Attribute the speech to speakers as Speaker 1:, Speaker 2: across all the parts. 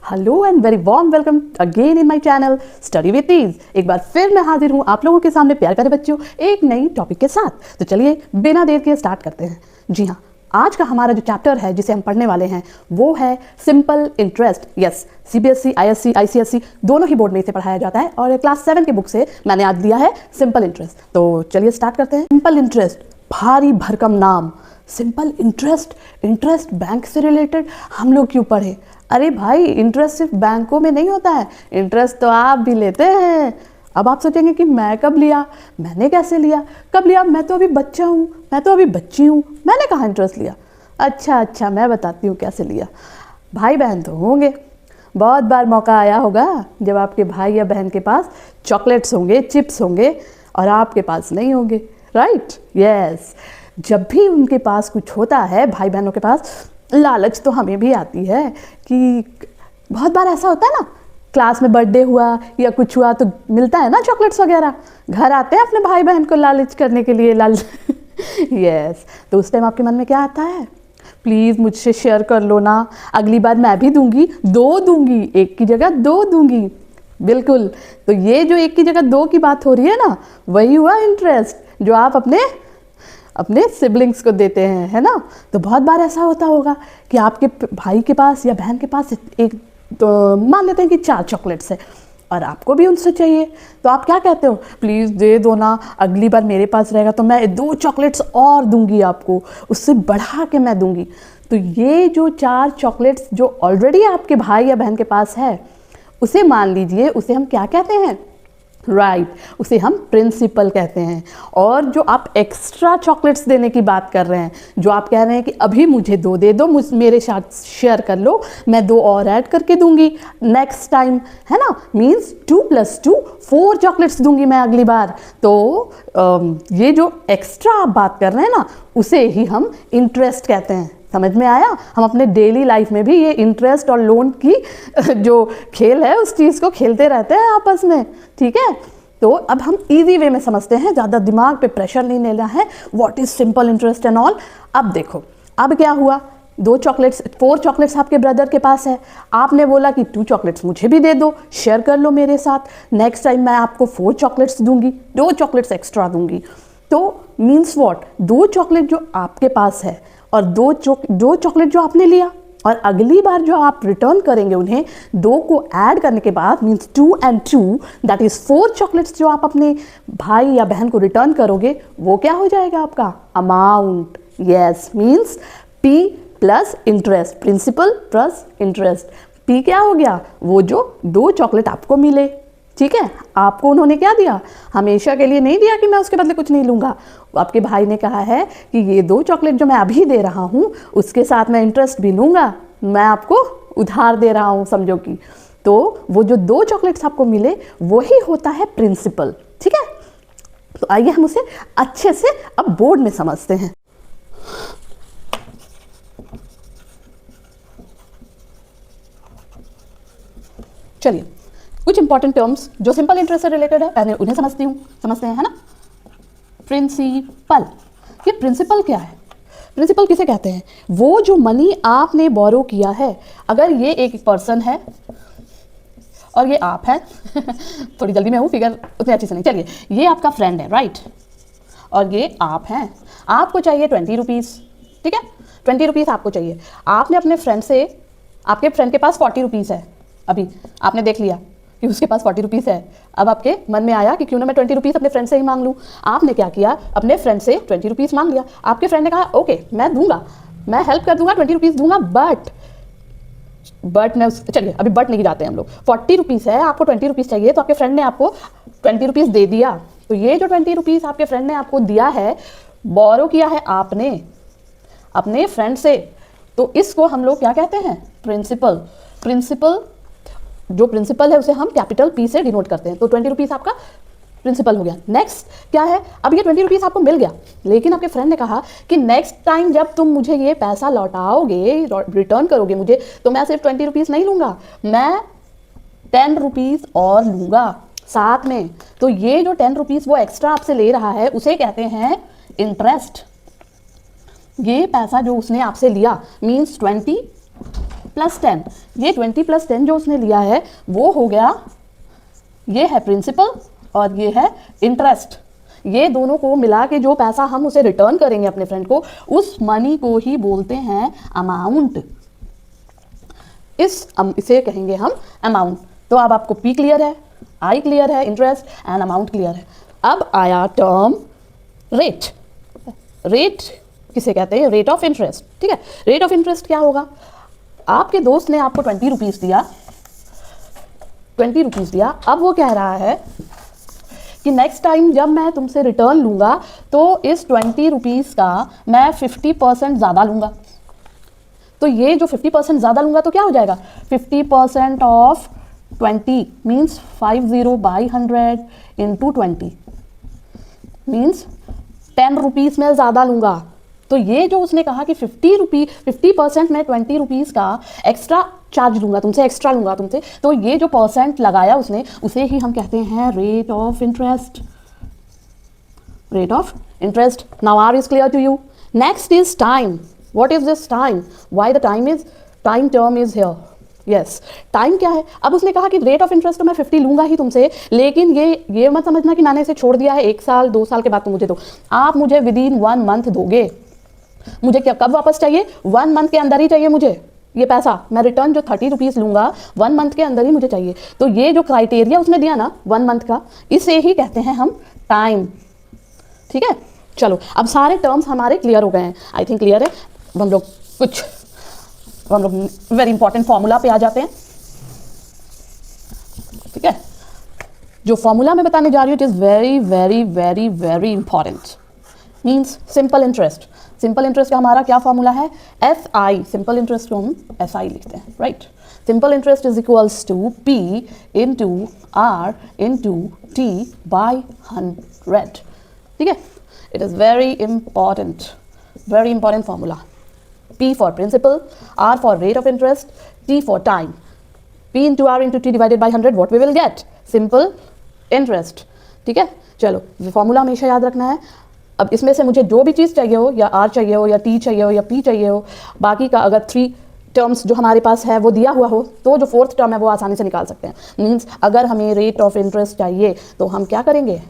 Speaker 1: Hello and very warm welcome again in my channel study with ease. एक बार फिर मैं हाजिर हूँ आप लोगों के सामने प्यारे प्यारे बच्चों एक नई टॉपिक के साथ। तो चलिए बिना देर के स्टार्ट करते हैं। जी हाँ, आज का हमारा जो चैप्टर है जिसे हम पढ़ने वाले हैं वो है simple interest. Yes, CBSE, ISC, ICSE दोनों ही बोर्ड में इसे पढ़ाया जाता है और क्लास 7 की बुक से मैंने आज दिया है सिंपल इंटरेस्ट। तो चलिए स्टार्ट करते हैं। सिंपल इंटरेस्ट, भारी भरकम नाम। सिंपल इंटरेस्ट, इंटरेस्ट बैंक से रिलेटेड हम लोग क्यों पढ़े? अरे भाई, इंटरेस्ट सिर्फ बैंकों में नहीं होता है, इंटरेस्ट तो आप भी लेते हैं। अब आप सोचेंगे कि मैं कब लिया, मैंने कैसे लिया, कब लिया? मैं तो अभी बच्चा हूँ, मैं तो अभी बच्ची हूँ, मैंने कहाँ इंटरेस्ट लिया। अच्छा, मैं बताती हूँ कैसे लिया। भाई बहन तो होंगे, बहुत बार मौका आया होगा जब आपके भाई या बहन के पास चॉकलेट्स होंगे, चिप्स होंगे और आपके पास नहीं होंगे, राइट? यस, जब भी उनके पास कुछ होता है, भाई बहनों के पास, लालच तो हमें भी आती है कि बहुत बार ऐसा होता है ना, क्लास में बर्थडे हुआ या कुछ हुआ तो मिलता है ना चॉकलेट्स वगैरह। घर आते हैं अपने भाई बहन को लालच करने के लिए, यस। तो उस टाइम आपके मन में क्या आता है? प्लीज़ मुझसे शेयर कर लो ना, अगली बार मैं भी दूंगी, 2 दूंगी, 1 की जगह 2 दूंगी। बिल्कुल, तो ये जो 1 की जगह 2 की बात हो रही है ना, वही हुआ इंटरेस्ट जो आप अपने सिबलिंग्स को देते हैं, है ना? तो बहुत बार ऐसा होता होगा कि आपके भाई के पास या बहन के पास एक तो मान लेते हैं कि 4 चॉकलेट्स है और आपको भी उनसे चाहिए, तो आप क्या कहते हो? प्लीज़ दे दो ना, अगली बार मेरे पास रहेगा तो मैं 2 चॉकलेट्स और दूंगी आपको, उससे बढ़ा के मैं दूंगी। तो ये जो 4 चॉकलेट्स जो ऑलरेडी आपके भाई या बहन के पास है, उसे मान लीजिए, उसे हम क्या कहते हैं? राइट, उसे हम प्रिंसिपल कहते हैं। और जो आप एक्स्ट्रा चॉकलेट्स देने की बात कर रहे हैं, जो आप कह रहे हैं कि अभी मुझे 2 दे दो, मेरे साथ शेयर कर लो, मैं 2 और ऐड करके दूंगी नेक्स्ट टाइम, है ना? मीन्स 2 + 2 4 चॉकलेट्स दूंगी मैं अगली बार। तो ये जो एक्स्ट्रा आप बात कर रहे हैं ना, उसे ही हम इंटरेस्ट कहते हैं। समझ में आया? हम अपने डेली लाइफ में भी ये इंटरेस्ट और लोन की जो खेल है उस चीज़ को खेलते रहते हैं आपस में, ठीक है? तो अब हम इजी वे में समझते हैं, ज़्यादा दिमाग पे प्रेशर नहीं लेना है। What is simple interest and all. अब देखो, अब क्या हुआ, 4 चॉकलेट्स आपके ब्रदर के पास है। आपने बोला कि 2 चॉकलेट्स मुझे भी दे दो, शेयर कर लो मेरे साथ, नेक्स्ट टाइम मैं आपको 4 चॉकलेट्स दूंगी, 2 चॉकलेट्स एक्स्ट्रा दूंगी। तो मीन्स व्हाट, 2 चॉकलेट जो आपके पास है और 2 चॉकलेट जो आपने लिया, और अगली बार जो आप रिटर्न करेंगे उन्हें, 2 को ऐड करने के बाद means 2 and 2 that is 4 chocolates जो आप अपने भाई या बहन को रिटर्न करोगे, वो क्या हो जाएगा आपका? Amount. Yes, means P plus interest, principal plus interest. P क्या हो गया? वो जो 2 चॉकलेट आपको मिले, ठीक है? आपको उन्होंने क्या दिया? हमेशा के लिए नहीं दिया कि मैं उसके बदले कुछ नहीं लूँगा। आपके भाई ने कहा है कि ये 2 चॉकलेट जो मैं अभी दे रहा हूँ, उसके साथ मैं इंटरेस्ट भी लूँगा, मैं आपको उधार दे रहा हूँ, समझो कि। तो वो जो 2 चॉकलेट्स आपको मिले, वही होता है प्रिंसिपल, ठीक है? तो आइए हम उसे अच्छे से अब बोर्ड में समझते हैं। चलिए, कुछ इंपॉर्टेंट टर्म्स जो सिंपल इंटरेस्ट से रिलेटेड है, पहले उन्हें समझते हैं, है ना? प्रिंसिपल, ये प्रिंसिपल क्या है? प्रिंसिपल किसे कहते हैं? वो जो मनी आपने बोरो किया है, अगर ये एक पर्सन है और ये आप है थोड़ी जल्दी में हूँ, फिगर उतनी अच्छी से नहीं। चलिए, ये आपका फ्रेंड है, राइट? और ये आप हैं, आपको चाहिए 20 रुपीज़, ठीक है? 20 रुपीज़ आपको चाहिए। आपने अपने फ्रेंड से, आपके फ्रेंड के पास 40 रुपीज़ है, अभी आपने देख लिया कि उसके पास 40 रुपीज़ है। अब आपके मन में आया कि क्यों ना मैं 20 रुपीज़ अपने फ्रेंड से ही मांग लूँ। आपने क्या किया? अपने फ्रेंड से 20 रुपीज़ मांग लिया। आपके फ्रेंड ने कहा ओके मैं दूंगा, मैं हेल्प कर दूंगा, 20 रुपीज़ दूंगा, बट मैं चलिए अभी बट नहीं जाते हैं हम लोग। 40 रुपीज़ है, आपको 20 रुपीज़ चाहिए, तो आपके फ्रेंड ने आपको 20 रुपीज़ दे दिया। तो ये जो 20 रुपीज़ आपके फ्रेंड ने आपको दिया है, बोरो किया है आपने अपने फ्रेंड से, तो इसको हम लोग क्या कहते हैं? प्रिंसिपल। जो प्रिंसिपल है उसे हम कैपिटल P से डिनोट करते हैं। तो 20 रुपीज़ आपका प्रिंसिपल हो गया। नेक्स्ट क्या है? अब ये 20 रुपीज़ आपको मिल गया, लेकिन आपके फ्रेंड ने कहा कि नेक्स्ट टाइम जब तुम मुझे ये पैसा लौटाओगे, रिटर्न करोगे मुझे, तो मैं सिर्फ 20 रुपीज़ नहीं लूँगा, मैं 10 रुपीज़ और लूँगा साथ में। तो ये जो 10 रुपीज़ वो एक्स्ट्रा आपसे ले रहा है, उसे कहते हैं इंटरेस्ट। ये पैसा जो उसने आपसे लिया मीन्स 20 प्लस 10, ये 20 प्लस 10 जो उसने लिया है वो हो गया, ये है प्रिंसिपल और ये है इंटरेस्ट। ये दोनों को मिला के जो पैसा हम उसे रिटर्न करेंगे अपने फ्रेंड को, उस मनी को ही बोलते हैं अमाउंट। इसे कहेंगे हम अमाउंट। तो अब आपको पी क्लियर है, आई क्लियर है, इंटरेस्ट एंड अमाउंट क्लियर है। अब आया टर्म रेट। रेट किसे कहते हैं? Rate of interest. ठीक है, रेट ऑफ इंटरेस्ट क्या होगा? आपके दोस्त ने आपको 20 रुपीज़ दिया, 20 रुपीज़ दिया। अब वो कह रहा है कि नेक्स्ट टाइम जब मैं तुमसे रिटर्न लूँगा तो इस 20 रुपीज़ का मैं 50% ज़्यादा लूँगा। तो ये जो 50% ज़्यादा लूँगा तो क्या हो जाएगा? 50% of 20 means 50/100 into 20 means 10 rupees में ज़्यादा लूँगा। तो ये जो उसने कहा कि 50% में 20 रुपीज़ का एक्स्ट्रा चार्ज लूँगा तुमसे, एक्स्ट्रा लूँगा तुमसे, तो ये जो परसेंट लगाया उसने उसे ही हम कहते हैं rate of interest. Rate of interest. Now R is clear to you? Next is time. What is this time? Why the time term is here? Yes, time क्या है? अब उसने कहा कि रेट ऑफ इंटरेस्ट तो मैं 50 लूँगा ही तुमसे, लेकिन ये मत समझना कि मैंने इसे छोड़ दिया है 1 साल 2 साल के बाद तुम मुझे दो। आप मुझे विदिन 1 मंथ दोगे। मुझे क्या कब वापस चाहिए? 1 मंथ के अंदर ही चाहिए मुझे ये पैसा। मैं रिटर्न जो 30 रुपीज़ लूँगा 1 मंथ के अंदर ही मुझे चाहिए। तो ये जो क्राइटेरिया उसने दिया ना 1 मंथ का, इसे ही कहते हैं हम टाइम। ठीक है, चलो अब सारे टर्म्स हमारे क्लियर हो गए हैं। आई थिंक क्लियर है। हम लोग वेरी इंपॉर्टेंट फॉर्मूला पे आ जाते हैं। ठीक है, जो फॉर्मूला मैं बताने जा रही हूँ it is very very very very important. Means simple interest. Simple interest का हमारा क्या फॉर्मूला है? SI। सिंपल इंटरेस्ट को हम SI लिखते हैं, right? Simple interest is equals to P into R into T by 100। ठीक है, it is very important formula. P for principal, R for rate of interest, T for time. P into R into T divided by 100, what we will get? Simple interest. ठीक है, चलो formula हमेशा याद रखना है। अब इसमें से मुझे जो भी चीज़ चाहिए हो, या R चाहिए हो, या T चाहिए हो, या P चाहिए हो, बाकी का अगर 3 टर्म्स जो हमारे पास है वो दिया हुआ हो, तो जो 4th टर्म है वो आसानी से निकाल सकते हैं। मीन्स अगर हमें रेट ऑफ इंटरेस्ट चाहिए तो हम क्या करेंगे?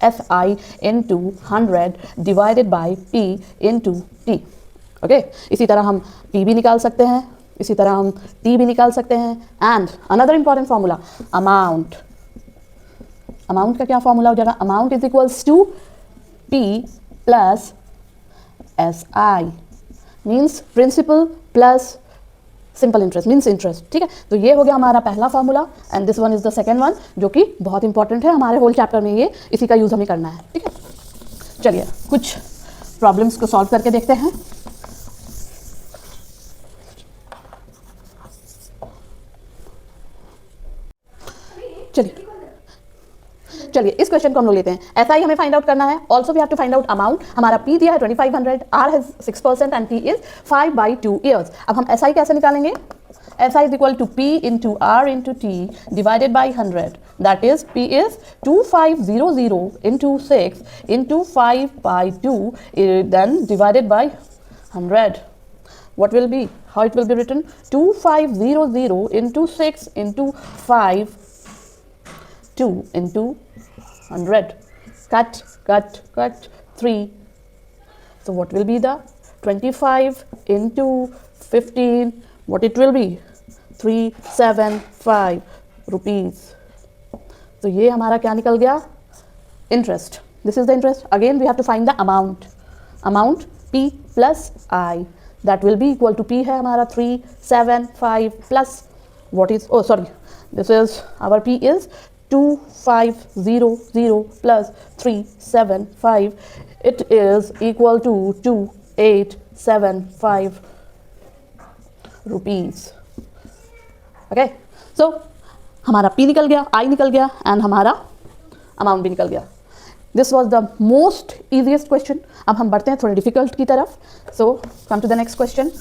Speaker 1: SI into 100 divided by P into T। Okay, इसी तरह हम P भी निकाल सकते हैं, इसी तरह हम T भी निकाल सकते हैं। And another important formula amount. Amount का क्या फॉर्मूला हो जाएगा? Amount is equals to P plus SI means principal plus simple interest means interest. ठीक है, तो ये हो गया हमारा पहला formula and this one is the second one, जो कि बहुत इंपॉर्टेंट है हमारे होल चैप्टर में। ये इसी का यूज़ हमें करना है। ठीक है, चलिए कुछ प्रॉब्लम्स को सॉल्व करके देखते हैं। चलिए इस क्वेश्चन को हम लोग लेते हैं। SI हमें फाइंड आउट करना है। Also we have to find out amount. हमारा P दिया है 2500, R has 6% and T is 5/2 years. अब हम SI कैसे निकालेंगे? SI is equal to P into R into T divided by 100। That is P is 2500 into 6 into 5/2 then divided by 100. What will be? How it will be written? 2500 into 6 into 5 2 into 100. Cut 3. So what will be the 25 into 15? What it will be? 375 rupees. तो ये हमारा क्या निकल गया? Interest. This is the interest. Again we have to find the amount. Amount P plus I. That will be equal to P है हमारा 375 plus what is, oh sorry, this is our P is 2500 plus 375. It is equal to 2875 rupees. Okay, so हमारा P निकल गया, I निकल गया and हमारा amount भी निकल गया। This was the most easiest question. अब हम बढ़ते हैं थोड़े डिफिकल्ट की तरफ। So come to the next question.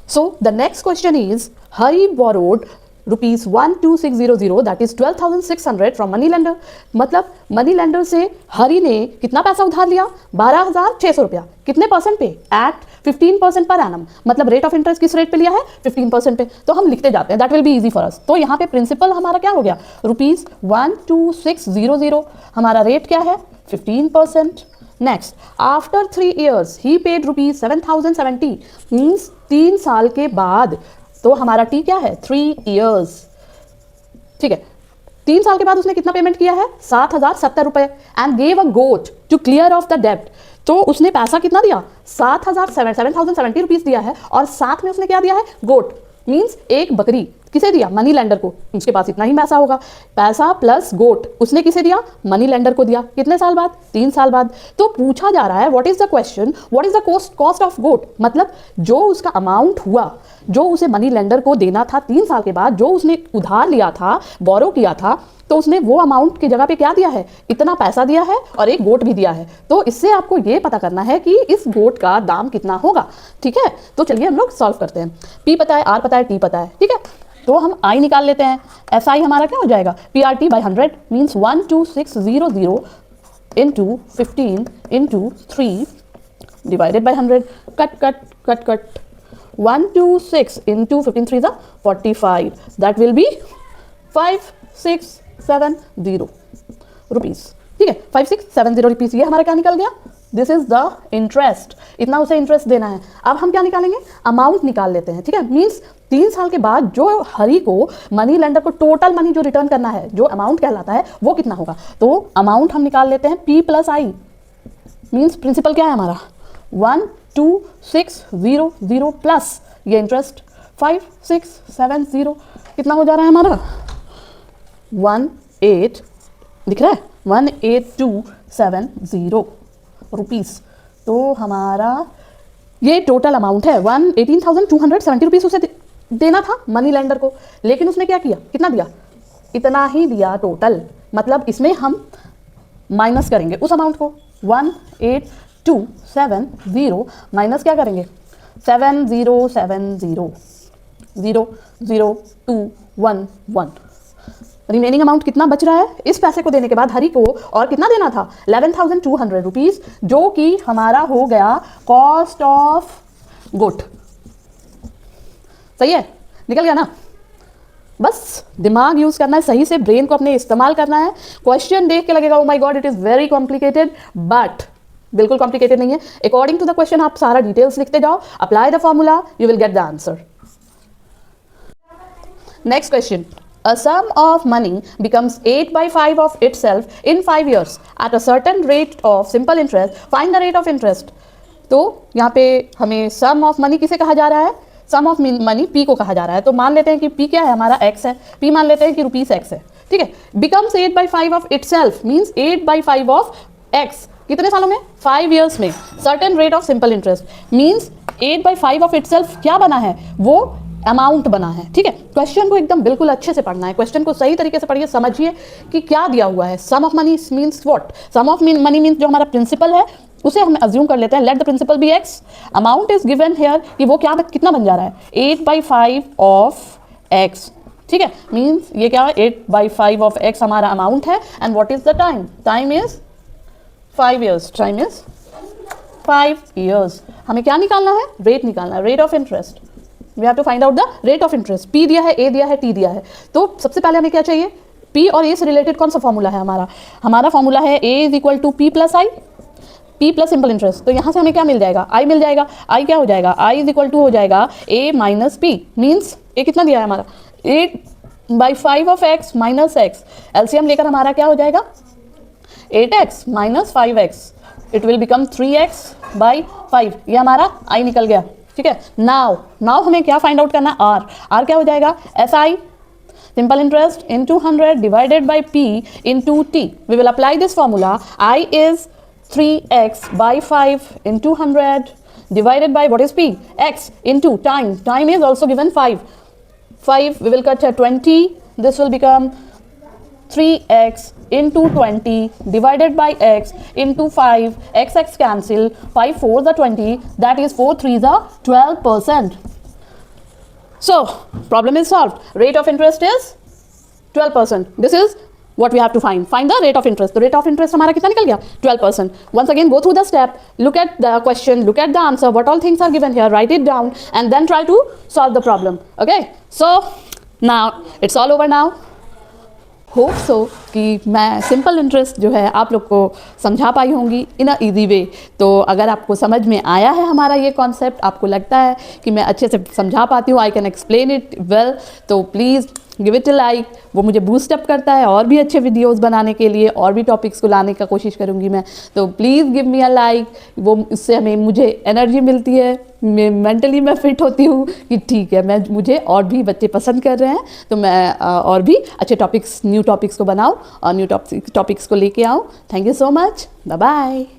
Speaker 1: So the next question is, Hari borrowed ₹12600 that is 12,600 from money lender. मतलब मनी लेंडर से हरी ने कितना पैसा उधार लिया? 12,600 रुपया। कितने परसेंट पे? Eight 15% per annum. मतलब रेट ऑफ इंटरेस्ट किस रेट पे लिया है? 15% पे। तो हम लिखते जाते हैं, that will be easy for us. तो यहाँ पे प्रिंसिपल हमारा क्या हो गया? ₹12600। हमारा रेट क्या है? 15%। नेक्स्ट, आफ्टर 3 years ही पेड ₹7,070 मीन्स 3 साल के बाद। तो हमारा टी क्या है? 3 years। ठीक है, 3 साल के बाद उसने कितना पेमेंट किया है? 7,070 रुपए। And gave a goat to clear of the डेब्ट। तो उसने पैसा कितना दिया? 7,070 रुपीज दिया है, और साथ में उसने क्या दिया है? गोट मीन्स एक बकरी। किसे दिया? मनी लेंडर को। उसके पास इतना ही पैसा होगा, पैसा प्लस गोट उसने किसे दिया? मनी लेंडर को दिया। कितने साल बाद? 3 साल बाद। तो पूछा जा रहा है what is the question, what is the cost of goat. मतलब जो उसका अमाउंट हुआ, जो उसे मनी लेंडर को देना था 3 साल के बाद, जो उसने उधार लिया था, बोरो किया था, तो उसने वो अमाउंट की जगह पे क्या दिया है? इतना पैसा दिया है और एक गोट भी दिया है। तो इससे आपको ये पता करना है कि इस गोट का दाम कितना होगा। ठीक है, तो चलिए हम लोग सॉल्व करते हैं। पी पता है, आर पता है, टी पता है। ठीक है, तो हम आई निकाल लेते हैं। एस आई हमारा क्या हो जाएगा? P R T by 100 means 12600 into 15 into 3 divided by 100। Cut cut cut cut 126 into 15 3 ज़ा 45 दैट विल बी 5670 रुपीज़। ठीक है, 5670 रुपीज़। ये हमारा क्या निकल गया? This is the interest. इतना उसे इंटरेस्ट देना है। अब हम क्या निकालेंगे? अमाउंट निकाल लेते हैं। ठीक है, मीन्स 3 साल के बाद जो हरी को मनी लेंडर को टोटल मनी जो रिटर्न करना है, जो अमाउंट कहलाता है, वो कितना होगा? तो अमाउंट हम निकाल लेते हैं पी प्लस आई। मीन्स प्रिंसिपल क्या है हमारा? 12600 प्लस ये इंटरेस्ट 5670। कितना हो जा रहा है हमारा? 18 दिख रहा है? 18270 रुपीज़। तो हमारा ये टोटल अमाउंट है 18,270 रुपीज़ उसे देना था मनी लेंडर को। लेकिन उसने क्या किया? कितना दिया? इतना ही दिया टोटल। मतलब इसमें हम माइनस करेंगे उस अमाउंट को। 18270 माइनस क्या करेंगे? 7070 00211। रिमेनिंग अमाउंट कितना बच रहा है? इस पैसे को देने के बाद हरी को और कितना देना था? 11,200 रुपीज़, जो कि हमारा हो गया कॉस्ट ऑफ गोट। सही है, निकल गया ना? बस दिमाग यूज करना है, सही से ब्रेन को अपने इस्तेमाल करना है। क्वेश्चन देख के लगेगा oh my God it is very complicated, but बिल्कुल कॉम्प्लिकेटेड नहीं है। अकॉर्डिंग टू द क्वेश्चन आप सारा डिटेल्स लिखते जाओ, apply the formula, you will get the answer. Next question, a sum of money becomes 8/5 of itself in 5 years at a certain rate of simple interest. Find the rate of interest. तो यहाँ पे हमें sum of money किसे कहा जा रहा है? sum of money P को कहा जा रहा है। तो मान लेते हैं कि P क्या है? हमारा X है। P मान लेते हैं कि ₹X है। ठीक है, becomes 8/5 of itself means 8/5 of X। कितने सालों में? 5 years में। certain rate of simple interest means 8/5 of itself क्या बना है? वो अमाउंट बना है। ठीक है, क्वेश्चन को एकदम बिल्कुल अच्छे से पढ़ना है। क्वेश्चन को सही तरीके से पढ़िए, समझिए कि क्या दिया हुआ है। Sum of money means what? Sum of money means जो हमारा प्रिंसिपल है उसे हम अज्यूम कर लेते हैं, let the principal be X. Amount is given here कि वो क्या कितना बन जा रहा है? 8/5 ऑफ एक्स। ठीक है, मीन्स ये क्या है? 8/5 ऑफ एक्स हमारा अमाउंट है। And what is the time? Time is 5 years। Time is 5 years। हमें क्या निकालना है? रेट निकालना है, rate of interest. We have to find out the rate of interest. P दिया है, ए दिया है, टी दिया है। तो सबसे पहले हमें क्या चाहिए? पी और ए से रिलेटेड कौन सा फॉर्मूला है हमारा? हमारा फॉर्मूला है A is equal to P plus I, P plus simple interest. तो यहाँ से हमें क्या मिल जाएगा? आई मिल जाएगा। आई क्या हो जाएगा? आई इज इक्वल टू हो जाएगा ए माइनस पी। मीन्स ए कितना दिया है हमारा? 8/5 of x minus x. LCM लेकर हमारा क्या हो जाएगा? 8x minus 5x। It will become 3x/5। ये हमारा आई निकल गया। ठीक है, नाउ हमें क्या फाइंड आउट करना? आर। आर क्या हो जाएगा? S I simple interest into 100 divided by P into T. We will apply this formula. I is 3x/5 into 100 divided by what is p? X into time. Time is also given 5. 5 we will cut 20. This will become 3x into 20 divided by x into 5. X cancel. 5 4s are 20. That is 4 3s are 12%. So problem is solved. Rate of interest is 12%. This is what we have to find. Find the rate of interest. The rate of interest हमारा कितना निकल गया? 12%. Once again, go through the step. Look at the question. Look at the answer. What all things are given here? Write it down and then try to solve the problem. Okay. So now it's all over now. Hope so कि मैं simple interest जो है आप लोग को समझा पाई होंगी इन a easy way. तो अगर आपको समझ में आया है हमारा ये कॉन्सेप्ट, आपको लगता है कि मैं अच्छे से समझा पाती हूँ, I can explain it well, तो please give it a like. वो मुझे बूस्ट अप करता है और भी अच्छे वीडियोस बनाने के लिए, और भी टॉपिक्स को लाने का कोशिश करूँगी मैं। तो please give me a like. वो इससे मुझे एनर्जी मिलती है, मेंटली मैं फिट होती हूँ कि ठीक है, मुझे और भी बच्चे पसंद कर रहे हैं, तो मैं और भी अच्छे टॉपिक्स, न्यू टॉपिक्स को बनाऊँ और न्यू टॉपिक्स को लेके आऊँ। Thank you so much. Bye bye.